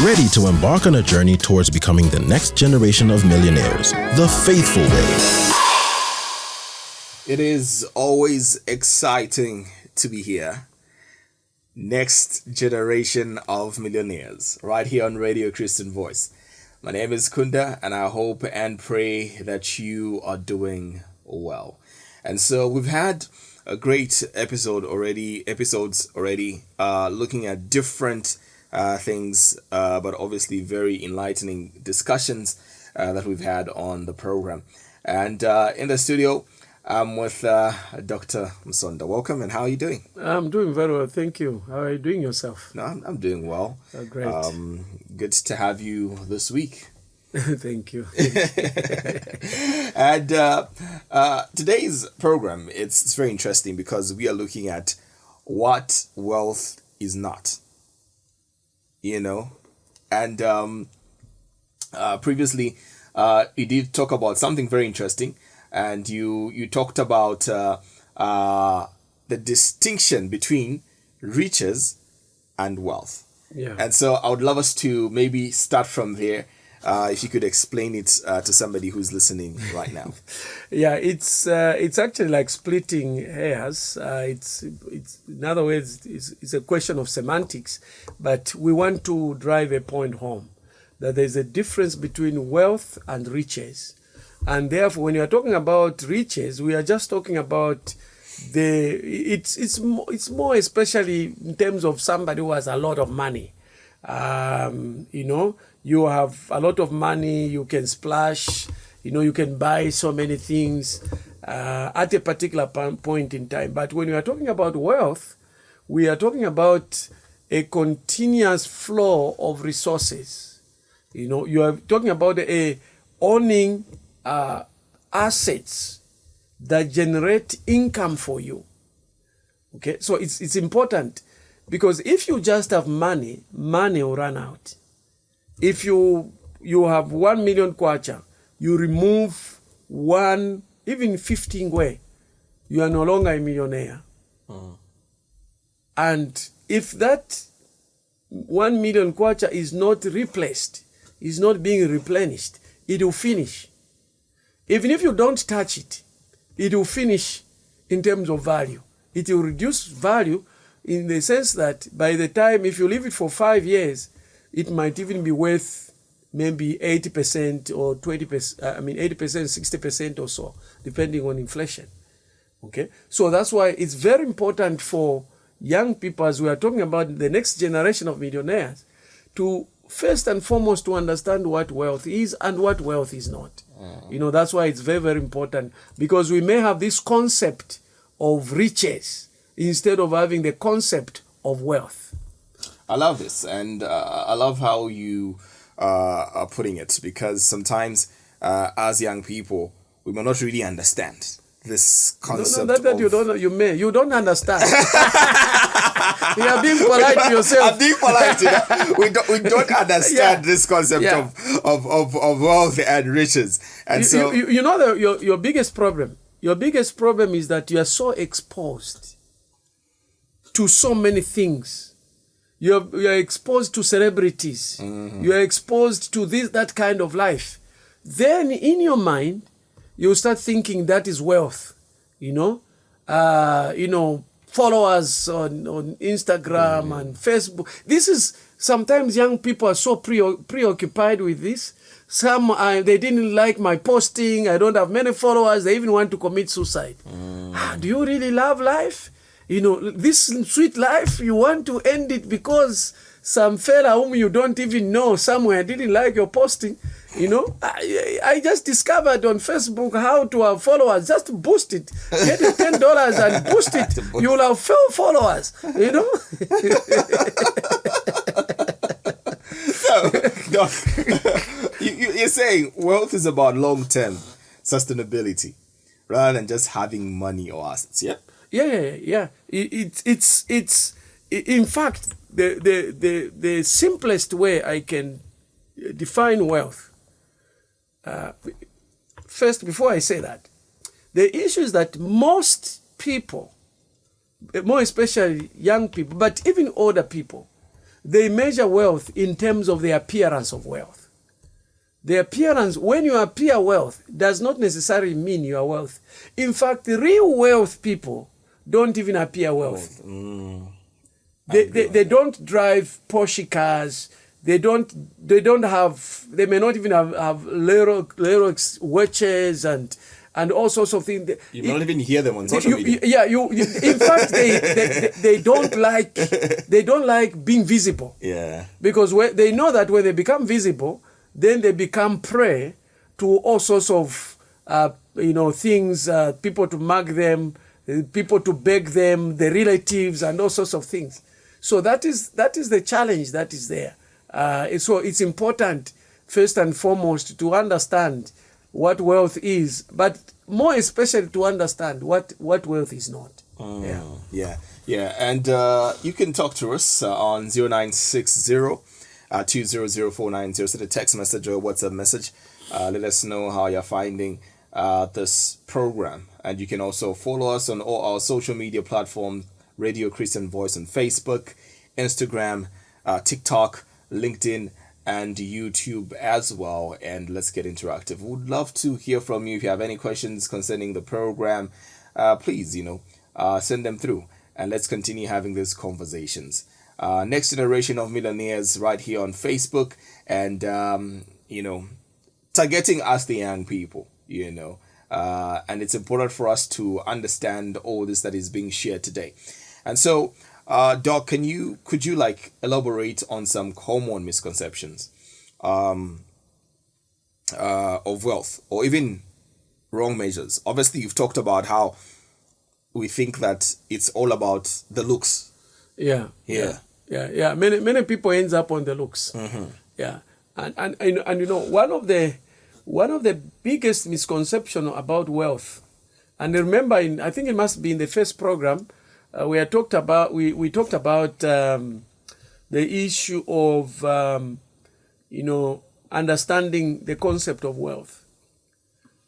ready to embark on a journey towards becoming the next generation of millionaires, the faithful way. It is always exciting to be here. Next generation of millionaires, right here on Radio Christian Voice. My name is Kunda, and I hope and pray that you are doing well. And so we've had a great episodes already, looking at different things, but obviously very enlightening discussions that we've had on the program. And in the studio, I'm with Dr. Musonda. Welcome, and how are you doing? I'm doing very well, thank you. How are you doing yourself? No, I'm doing well. Oh, great. Good to have you this week. Thank you. And today's program, it's very interesting because we are looking at what wealth is not. And previously you did talk about something very interesting, and you talked about the distinction between riches and wealth. Yeah. And so I would love us to maybe start from there. If you could explain it to somebody who's listening right now. Yeah, it's actually like splitting hairs. It's in other words, it's a question of semantics, but we want to drive a point home that there's a difference between wealth and riches, and therefore, when you are talking about riches, we are just talking about it's more especially in terms of somebody who has a lot of money. You have a lot of money, you can splash, you can buy so many things at a particular point in time. But when we are talking about wealth, we are talking about a continuous flow of resources. You are talking about owning assets that generate income for you. Okay, so it's important, because if you just have money will run out. If you have 1 million kwacha, you remove one, even 15 ngwe, you are no longer a millionaire. And if that 1 million kwacha is not replaced, is not being replenished, it will finish. Even if you don't touch it, it will finish in terms of value. It will reduce value in the sense that by the time, if you leave it for 5 years, it might even be worth maybe 80% or 20%, 80%, 60% or so, depending on inflation. Okay? So that's why it's very important for young people, as we are talking about the next generation of millionaires, to first and foremost to understand what wealth is and what wealth is not. That's why it's very, very important, because we may have this concept of riches instead of having the concept of wealth. I love this, and I love how you are putting it, because sometimes as young people, we may not really understand this concept. You don't understand. You are being polite to yourself. I'm being polite. We don't understand this concept of wealth and riches, and your biggest problem. Your biggest problem is that you are so exposed to so many things. You are exposed to celebrities. Mm-hmm. You are exposed to that kind of life. Then in your mind, you start thinking that is wealth. Followers on Instagram and Facebook. This is, sometimes young people are so preoccupied with this. Some, they didn't like my posting. I don't have many followers. They even want to commit suicide. Do you really love life? This sweet life, you want to end it because some fella whom you don't even know somewhere didn't like your posting. I just discovered on Facebook how to have followers. Just boost it. Get it $10 and boost it. You will have 4 followers. So, Doc, you're saying wealth is about long-term sustainability rather than just having money or assets, yeah? Yeah. It's in fact the simplest way I can define wealth. First, before I say that, the issue is that most people, more especially young people, but even older people, they measure wealth in terms of the appearance of wealth. The appearance, when you appear wealth, does not necessarily mean you are wealth. In fact, real wealth people don't even appear wealth. They don't drive Porsche cars. They may not even have Lerox watches and all sorts of things. You don't even hear them on social media. In fact, they don't like being visible. Yeah. Because they know that when they become visible, then they become prey to all sorts of things, people to mug them, people to beg them, the relatives, and all sorts of things. So that is the challenge that is there. So it's important, first and foremost, to understand what wealth is, but more especially to understand what wealth is not. Yeah. And you can talk to us on 0960 200 Send a text message or WhatsApp message. Let us know how you're finding this program. And you can also follow us on all our social media platforms, Radio Christian Voice on Facebook, Instagram, TikTok, LinkedIn, and YouTube as well. And let's get interactive. Would love to hear from you. If you have any questions concerning the program, please, send them through, and let's continue having these conversations. Next Generation of Millionaires right here on Facebook, and targeting us, the young people, and it's important for us to understand all this that is being shared today. And so, Doc, could you elaborate on some common misconceptions of wealth, or even wrong measures? Obviously, you've talked about how we think that it's all about the looks. Yeah. Many people ends up on the looks. Mm-hmm. Yeah, and one of the biggest misconception about wealth, and remember, I think it must be in the first program. We talked about the issue of understanding the concept of wealth,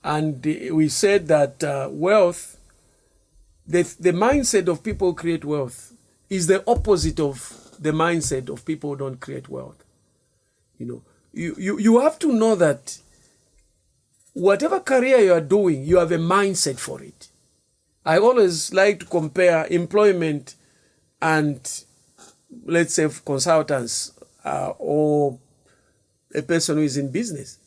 and we said that wealth, the mindset of people who create wealth is the opposite of the mindset of people who don't create wealth. You have to know that whatever career you are doing, you have a mindset for it. I always like to compare employment and, let's say, consultants or a person who is in business,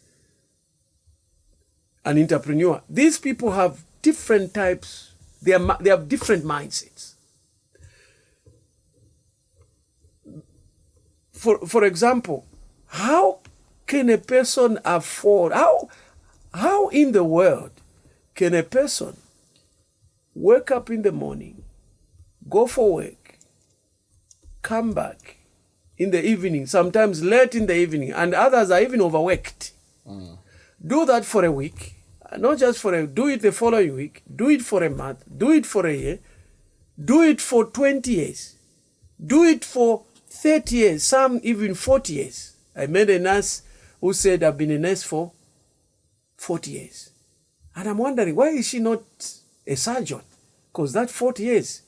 an entrepreneur. These people have different types. They have different mindsets. For example, how can a person afford? How in the world can a person wake up in the morning, go for work, come back in the evening, sometimes late in the evening, and others are even overworked. Do that for a week, not just do it the following week, do it for a month, do it for a year, do it for 20 years, do it for 30 years, some even 40 years. I met a nurse who said, I've been a nurse for 40 years. And I'm wondering, why is she not a surgeon? Because that 40 years,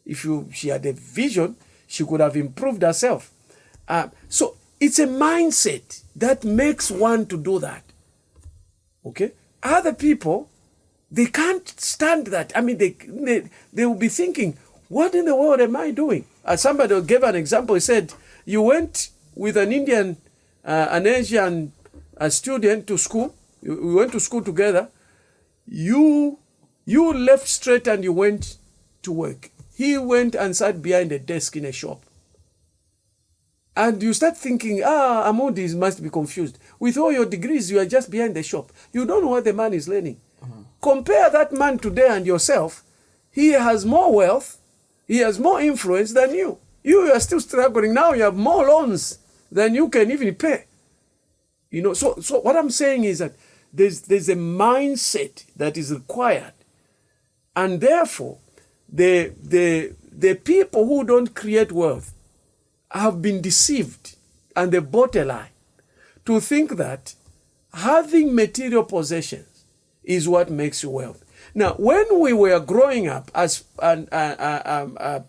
if she had a vision, she could have improved herself. So it's a mindset that makes one to do that. Okay? Other people, they can't stand that. I mean, they will be thinking, what in the world am I doing? Somebody gave an example. He said, you went with an Asian student to school. We went to school together. You left straight and you went to work. He went and sat behind a desk in a shop. And you start thinking, Amodis must be confused. With all your degrees, you are just behind the shop. You don't know what the man is learning. Mm-hmm. Compare that man today and yourself. He has more wealth. He has more influence than you. You are still struggling. Now you have more loans than you can even pay. So what I'm saying is that there's a mindset that is required. And therefore, the people who don't create wealth have been deceived, and they bought a lie to think that having material possessions is what makes you wealthy. Now, when we were growing up as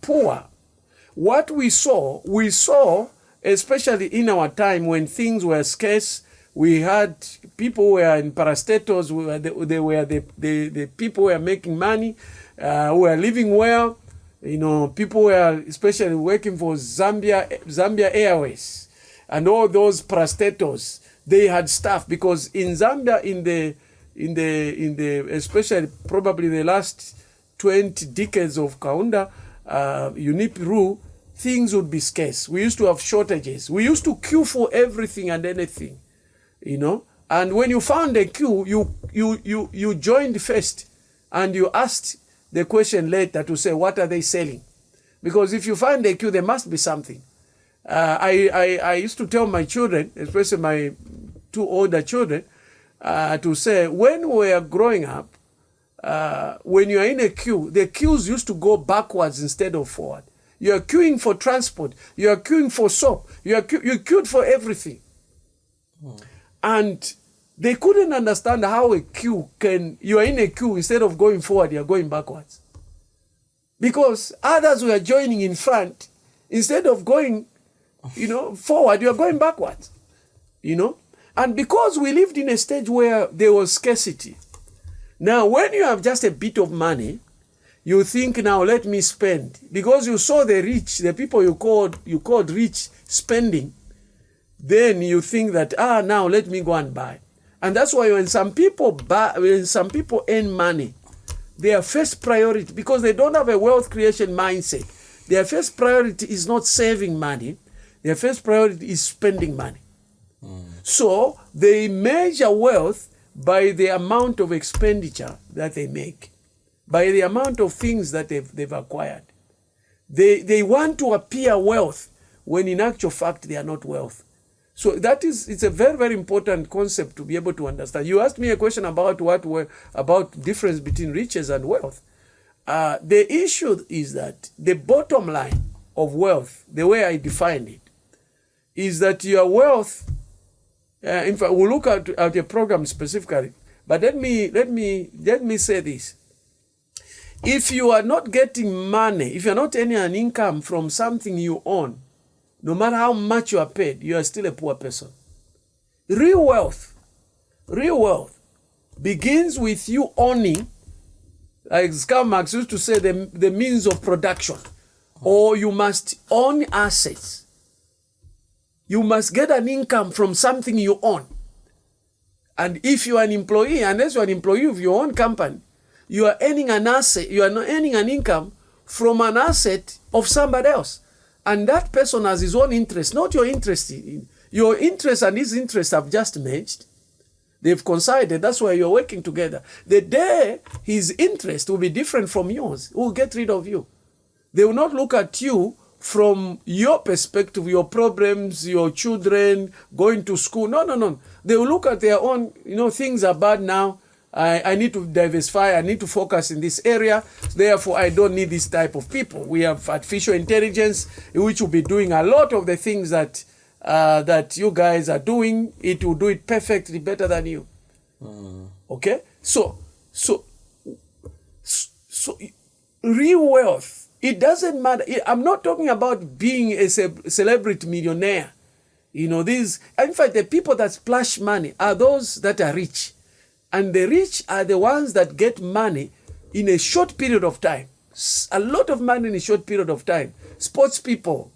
poor, what we saw especially in our time when things were scarce, we had people were in parastatals, they were the people were making money, who were living well. You know, people were especially working for Zambia Airways and all those parastatals. They had staff because in Zambia, in the especially probably the last 20 decades of Kaunda UNIP rule, things would be scarce. We used to have shortages. We used to queue for everything and anything, you know. And when you found a queue, you joined first, and you asked the question later to say, what are they selling? Because if you find a queue, there must be something. I used to tell my children, especially my 2 older children, to say, when we are growing up, when you are in a queue, the queues used to go backwards instead of forward. You are queuing for transport. You are queuing for soap. You queued for everything. And they couldn't understand how a queue you are in a queue, instead of going forward, you are going backwards. Because others were joining in front, instead of going, you know, forward, you are going backwards, you know. And because we lived in a stage where there was scarcity, now when you have just a bit of money, you think, now let me spend. Because you saw the rich, the people you called rich, spending, then you think that, now let me go and buy. And that's why when some people earn money, their first priority, because they don't have a wealth creation mindset, their first priority is not saving money. Their first priority is spending money. So they measure wealth by the amount of expenditure that they make, by the amount of things that they've acquired. They want to appear wealth when in actual fact they are not wealth. So it's a very, very important concept to be able to understand. You asked me a question about about difference between riches and wealth. The issue is that the bottom line of wealth, the way I define it, is that your wealth, in fact, we'll look at a program specifically, but let me say this. If you are not getting money, if you're not earning an income from something you own, no matter how much you are paid, you are still a poor person. Real wealth begins with you owning, like Karl Marx used to say, the means of production, or you must own assets. You must get an income from something you own. And if you are an employee, unless you are an employee of your own company, you are earning an asset, you are not earning an income from an asset of somebody else. And that person has his own interest, not your interest. Your interest and his interest have just merged. They've coincided. That's why you're working together. The day his interest will be different from yours, he will get rid of you. They will not look at you from your perspective, your problems, your children, going to school. No. They will look at their own, things are bad now. I need to diversify. I need to focus in this area. Therefore, I don't need this type of people. We have artificial intelligence, which will be doing a lot of the things that you guys are doing. It will do it perfectly better than you. Okay? So real wealth, it doesn't matter. I'm not talking about being a celebrity millionaire. In fact, the people that splash money are those that are rich. And the rich are the ones that get money in a short period of time. A lot of money in a short period of time. Sports people,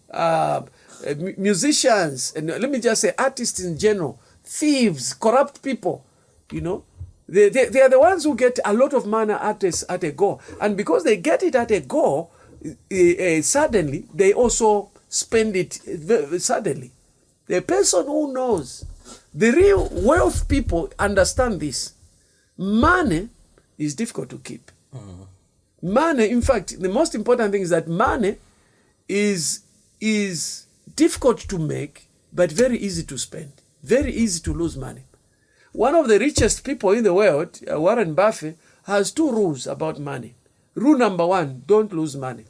musicians, and let me just say artists in general, thieves, corrupt people, they are the ones who get a lot of money at a go. And because they get it at a go, suddenly, they also spend it suddenly. The person who knows, the real wealth people understand this. Money is difficult to keep. Money, in fact, the most important thing is that money is difficult to make, but very easy to spend. Very easy to lose money. One of the richest people in the world, Warren Buffett, has 2 rules about money. Rule number 1, don't lose money.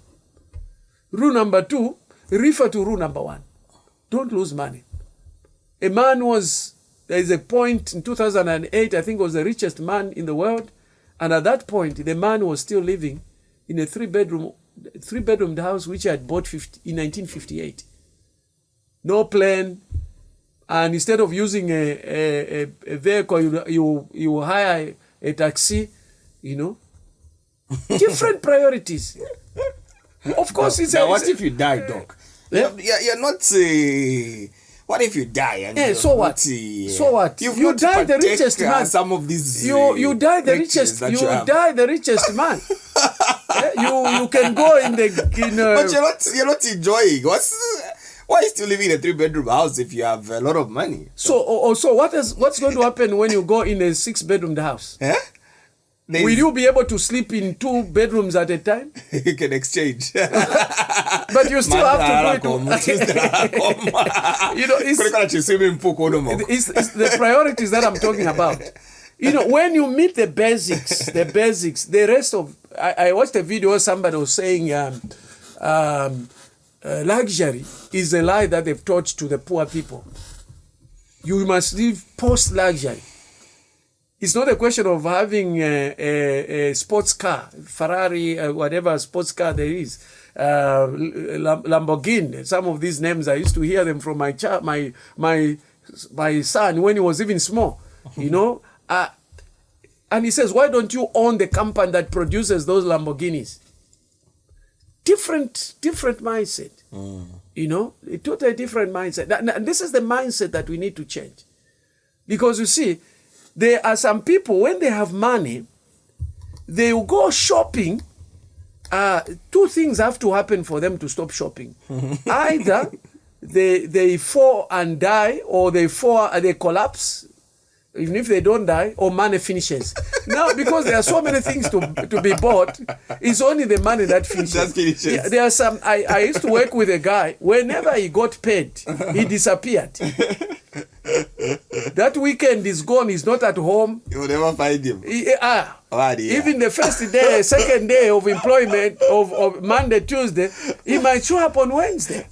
Rule number 2, refer to rule number 1. Don't lose money. There is a point in 2008, I think, was the richest man in the world. And at that point, the man was still living in a three-bedroom house which he had bought in 1958. no plane, and instead of using a vehicle, you hire a taxi, different priorities. Of course, what if you die, Doc? You're not. What if you die? And so what? So what? You die the richest man. Some of these. You die the richest. You die the richest man. You can go in the. But you're not enjoying. Why are you still living in a 3-bedroom house if you have a lot of money? So what's going to happen when you go in a 6-bedroom house? Will you be able to sleep in 2 bedrooms at a time? You can exchange. But you still have to do it. It's the priorities that I'm talking about. When you meet the basics, the rest of... I watched a video where somebody was saying luxury is a lie that they've taught to the poor people. You must live post-luxury. It's not a question of having a sports car, Ferrari, whatever sports car there is, Lamborghini. Some of these names I used to hear them from my son when he was even small, and he says, "Why don't you own the company that produces those Lamborghinis?" Different mindset, a totally different mindset. And this is the mindset that we need to change, because you see. There are some people, when they have money, they will go shopping. 2 things have to happen for them to stop shopping. Either they fall and die, or they collapse, even if they don't die, or money finishes. Now, because there are so many things to be bought, it's only the money that finishes. Just finishes. Yeah, there are some. I used to work with a guy. Whenever he got paid, he disappeared. That weekend is gone. He's not at home. You will never find him. Even the first day, second day of employment of Monday, Tuesday, he might show up on Wednesday.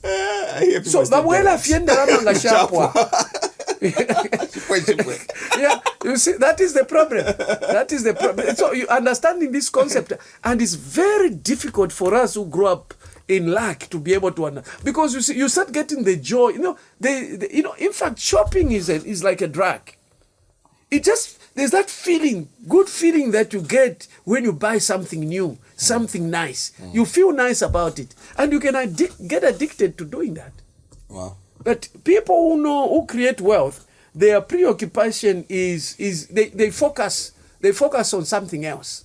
So, Babuela fienda ramanga shapwa. Yeah, you see, that is the problem. So you understanding this concept, and it's very difficult for us who grow up in lack to be able to understand, because you see, you start getting the joy. In fact, shopping is like a drug. There's that feeling, good feeling that you get when you buy something new, something nice. You feel nice about it, and you can get addicted to doing that. Wow. But people who create wealth, their preoccupation is they focus on something else.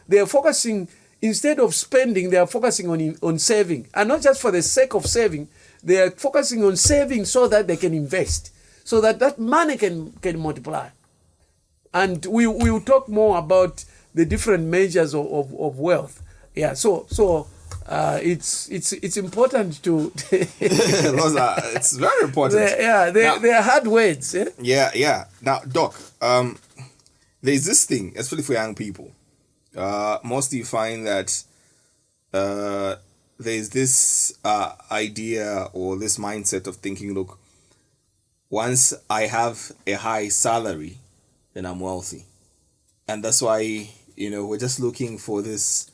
They are focusing, instead of spending, they are focusing on saving, and not just for the sake of saving. They are focusing on saving so that they can invest, so that money can multiply. And we will talk more about the different measures of wealth. Yeah. So it's important to. It's very important. They are hard words. Yeah. Now, Doc, there's this thing, especially for young people. Mostly you find that there's this idea or this mindset of thinking, look, once I have a high salary, then I'm wealthy. And that's why, we're just looking for this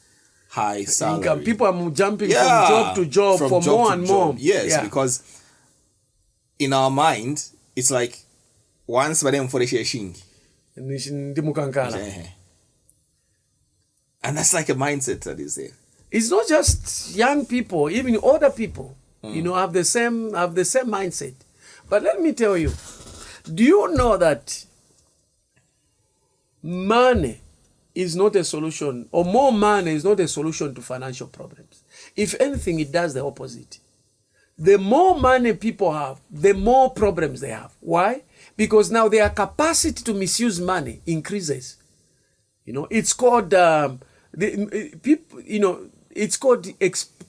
high salary. Income. People are jumping from job to job for more and more. Yes, because in our mind, it's like, once by them for the shing. And that's like a mindset that is there. It's not just young people, even older people, have the same mindset. But let me tell you, do you know that money is not a solution, or more money is not a solution to financial problems? If anything, it does the opposite. The more money people have, the more problems they have. Why? Because now their capacity to misuse money increases. It's called it's called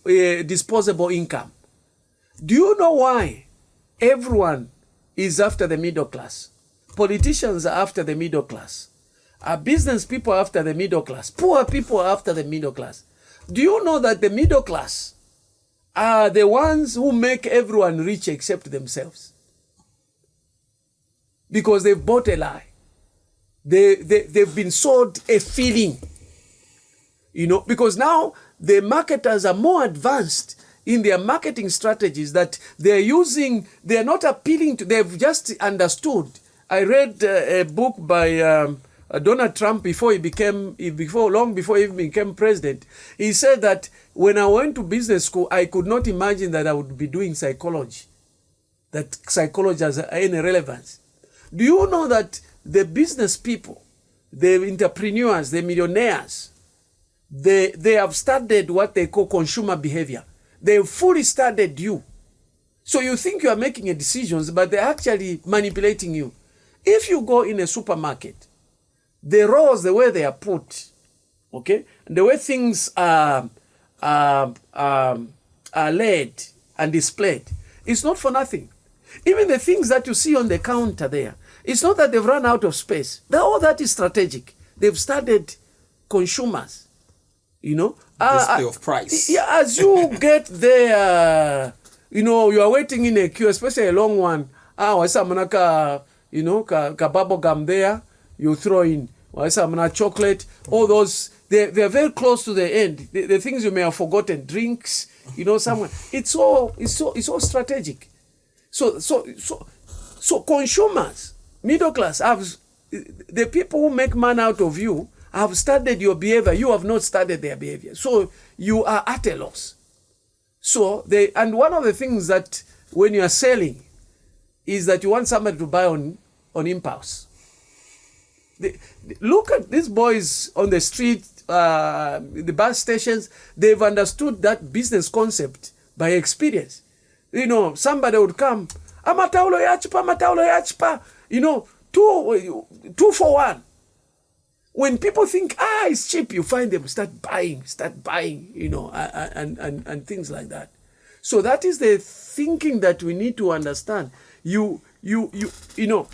disposable income. Do you know why everyone is after the middle class? Politicians are after the middle class. Business people are after the middle class. Poor people are after the middle class. Do you know that the middle class are the ones who make everyone rich except themselves? Because they've bought a lie. They've been sold a feeling. Because now the marketers are more advanced in their marketing strategies that they're using, they're not appealing to, they've just understood. I read a book by Donald Trump long before he even became president. He said that when I went to business school, I could not imagine that I would be doing psychology, that psychology has any relevance. Do you know that the business people, the entrepreneurs, the millionaires, they have studied what they call consumer behavior. They've fully studied you. So you think you are making decisions, but they're actually manipulating you. If you go in a supermarket, the rows, the way they are put, okay, the way things are laid and displayed, it's not for nothing. Even the things that you see on the counter there, it's not that they've run out of space. All that is strategic. They've studied consumers, you know. Display of price. Yeah, as you get there, you know, you are waiting in a queue, especially a long one. You know, ka bubble gum there, you throw in chocolate, all those, they're very close to the end. The things you may have forgotten, drinks, you know, somewhere. It's all strategic. So consumers, middle class, the people who make money out of you have studied your behavior. You have not studied their behavior. So you are at a loss. And one of the things that when you are selling is that you want somebody to buy on impulse. Look at these boys on the street, the bus stations. They've understood that business concept by experience. You know, somebody would come, amataulo yachipa, you know, 2 for 1. When people think, it's cheap, you find them start buying, you know, and things like that. So that is the thinking that we need to understand. You know,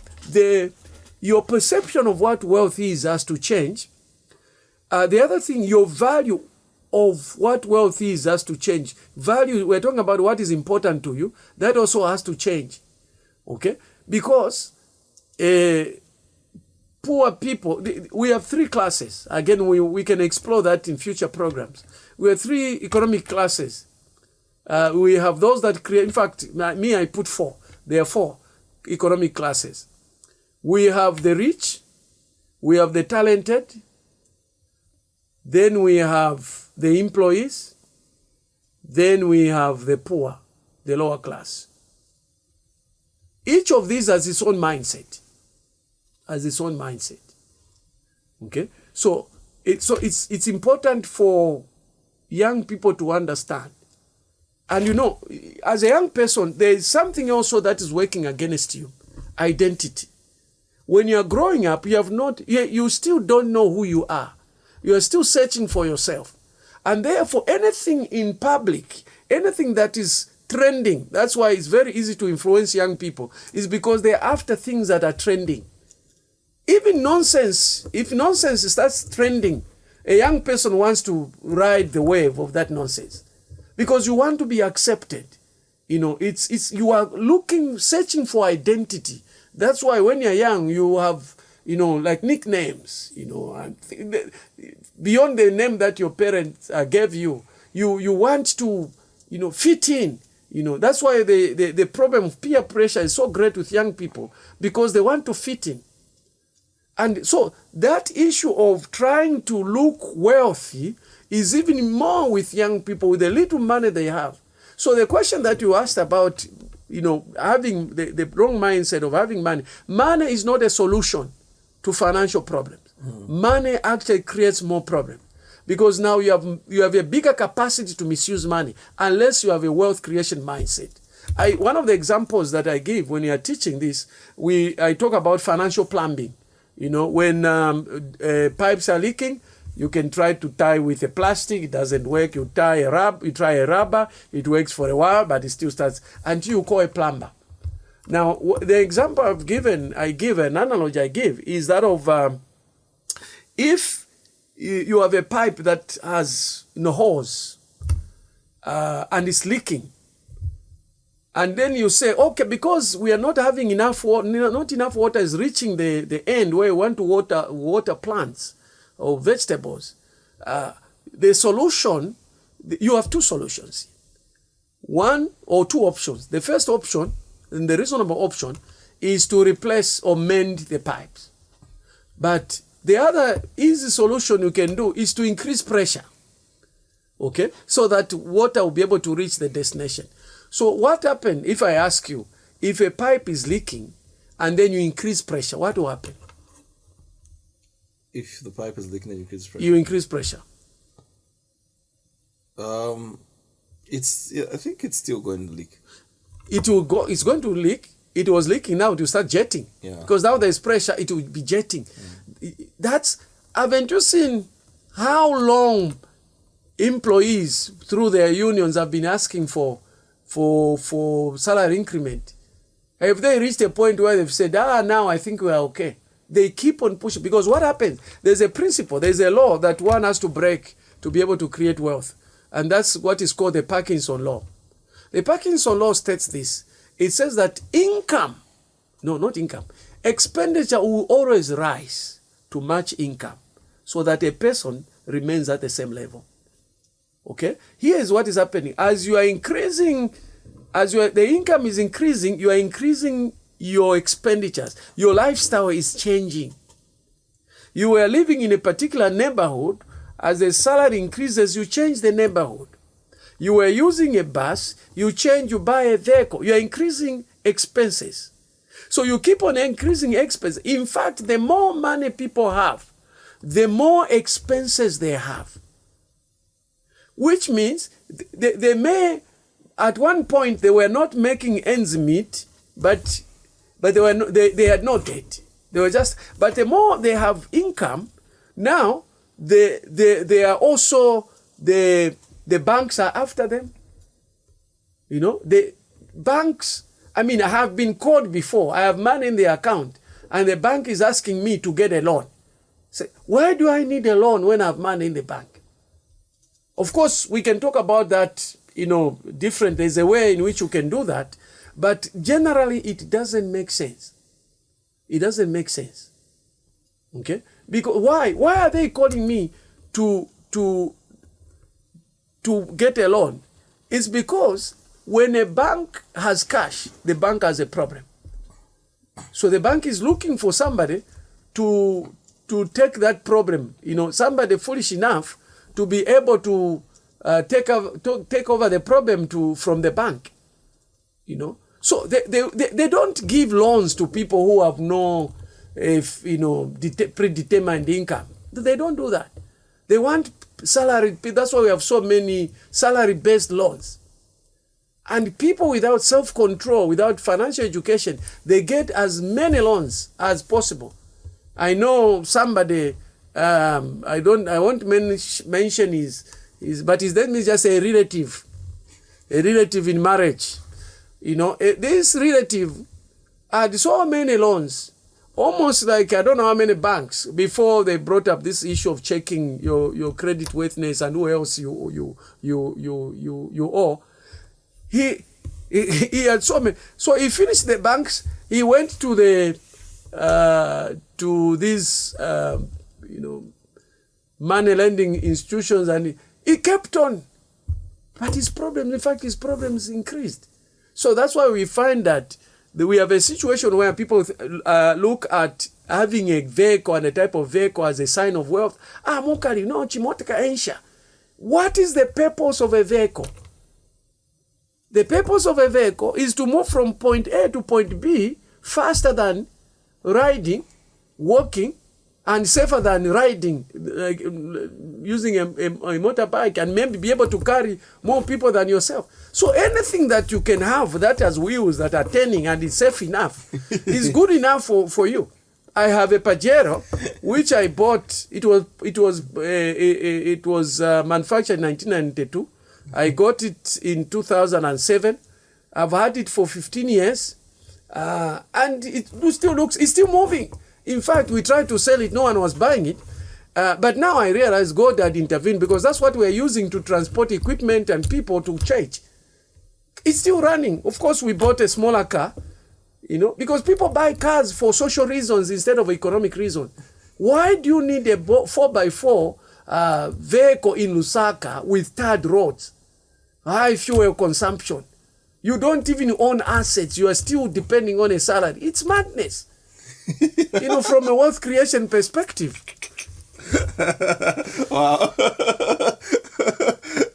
your perception of what wealth is has to change. The other thing, your value of what wealth is has to change. Value, we're talking about what is important to you. That also has to change. Okay? Because poor people, we have 3 classes. Again, we can explore that in future programs. We have 3 economic classes. We have those that create, in fact, I put 4. There are 4 economic classes. We have the rich, we have the talented, then we have the employees, then we have the poor, the lower class. Each of these has its own mindset. Okay? So it's important for young people to understand. And you know, as a young person, there is something also that is working against you. Identity. When you are growing up, you still don't know who you are. You are still searching for yourself. And therefore, anything in public, anything that is trending, that's why it's very easy to influence young people, is because they're after things that are trending. Even nonsense, if nonsense starts trending, a young person wants to ride the wave of that nonsense. Because you want to be accepted. You know, you are searching for identity. That's why when you're young, you have, you know, like nicknames, you know, and beyond the name that your parents gave you, you want to, you know, fit in. You know, that's why the problem of peer pressure is so great with young people, because they want to fit in. And so that issue of trying to look wealthy is even more with young people with the little money they have. So the question that you asked about, you know, having the wrong mindset of having money. Money is not a solution to financial problems. Money actually creates more problems. Because now you have a bigger capacity to misuse money unless you have a wealth creation mindset. One of the examples that I give when you are teaching this, I talk about financial plumbing. You know, when pipes are leaking, you can try to tie with a plastic, it doesn't work. You try a rubber, it works for a while, but it still starts until you call a plumber. Now, the example an analogy I give is that of if you have a pipe that has no hose and it's leaking, and then you say, okay, because we are not having enough water, not enough water is reaching the end where we want to water plants or vegetables. The solution, you have 2 solutions. one or two options. The first option, and the reasonable option, is to replace or mend the pipes. But the other easy solution you can do is to increase pressure, okay, so that water will be able to reach the destination. So what happens if I ask you, if a pipe is leaking and then you increase pressure, what will happen? If the pipe is leaking and you increase pressure? You increase pressure. I think it's still going to leak. It's going to leak. It was leaking, now it will start jetting. Yeah. Because now there's pressure, it will be jetting. Haven't you seen how long employees through their unions have been asking for salary increment? If they reached a point where they've said, now I think we are okay, they keep on pushing. Because what happens? There's a principle, there's a law that one has to break to be able to create wealth. And that's what is called the Parkinson law. The Parkinson law states this. It says that expenditure will always rise to match income so that a person remains at the same level. Okay? Here is what is happening. As you are increasing, the income is increasing, you are increasing your expenditures. Your lifestyle is changing. You were living in a particular neighborhood. As the salary increases, you change the neighborhood. You were using a bus, you buy a vehicle. You are increasing expenses. So you keep on increasing expenses. In fact, the more money people have, the more expenses they have. Which means they may, at one point, they were not making ends meet, but they had no debt. They were just, but the more they have income, now they are also, the banks are after them. You know, the banks, I have been called before. I have money in the account and the bank is asking me to get a loan. Say, why do I need a loan when I have money in the bank? Of course, we can talk about that, different. There's a way in which you can do that. But generally, it doesn't make sense. It doesn't make sense. Okay? Because why? Why are they calling me to get a loan? It's because when a bank has cash, the bank has a problem. So the bank is looking for somebody to take that problem. Somebody foolish enough to be able to take over the problem from the bank. So they don't give loans to people who have no predetermined income. They don't do that. They want salary. That's why we have so many salary-based loans. And people without self-control, without financial education, they get as many loans as possible. I know somebody, I won't mention his, but his name is just a relative in marriage. This relative had so many loans, almost like I don't know how many banks, before they brought up this issue of checking your credit worthiness and who else you owe. He had so many. So he finished the banks. He went to these money lending institutions, and he kept on. But his problems increased. So that's why we find that we have a situation where people look at having a vehicle and a type of vehicle as a sign of wealth. What is the purpose of a vehicle? The purpose of a vehicle is to move from point A to point B faster than riding, walking, and safer than riding, like using a motorbike, and maybe be able to carry more people than yourself. So anything that you can have that has wheels that are turning and is safe enough is good enough for you. I have a Pajero which I bought. It was manufactured in 1992. I got it in 2007. I've had it for 15 years, and it's still moving. In fact, we tried to sell it, no one was buying it. But now I realize God had intervened, because that's what we're using to transport equipment and people to church. It's still running. Of course, we bought a smaller car, because people buy cars for social reasons instead of economic reasons. Why do you need a 4x4 vehicle in Lusaka with tarred roads? high fuel consumption. You don't even own assets. You are still depending on a salary. It's madness. From a wealth creation perspective. Wow.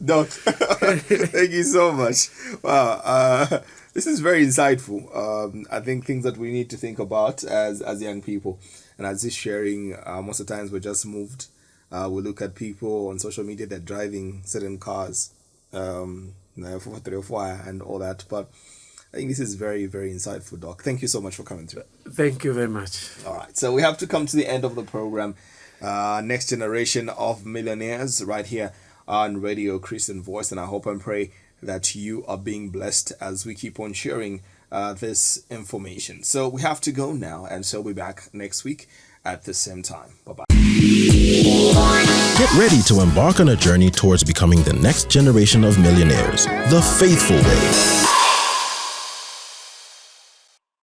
Doc, thank you so much. Wow. This is very insightful. I think things that we need to think about as young people. And as this sharing, most of the times we're just moved. We look at people on social media that are driving certain cars, 434 and all that. But I think this is very, very insightful, Doc. Thank you so much for coming through. Thank you very much. All right. So we have to come to the end of the program. Next generation of millionaires right here on Radio Christian Voice. And I hope and pray that you are being blessed as we keep on sharing this information. So we have to go now. And so we'll be back next week at the same time. Bye-bye. Get ready to embark on a journey towards becoming the next generation of millionaires, the faithful way.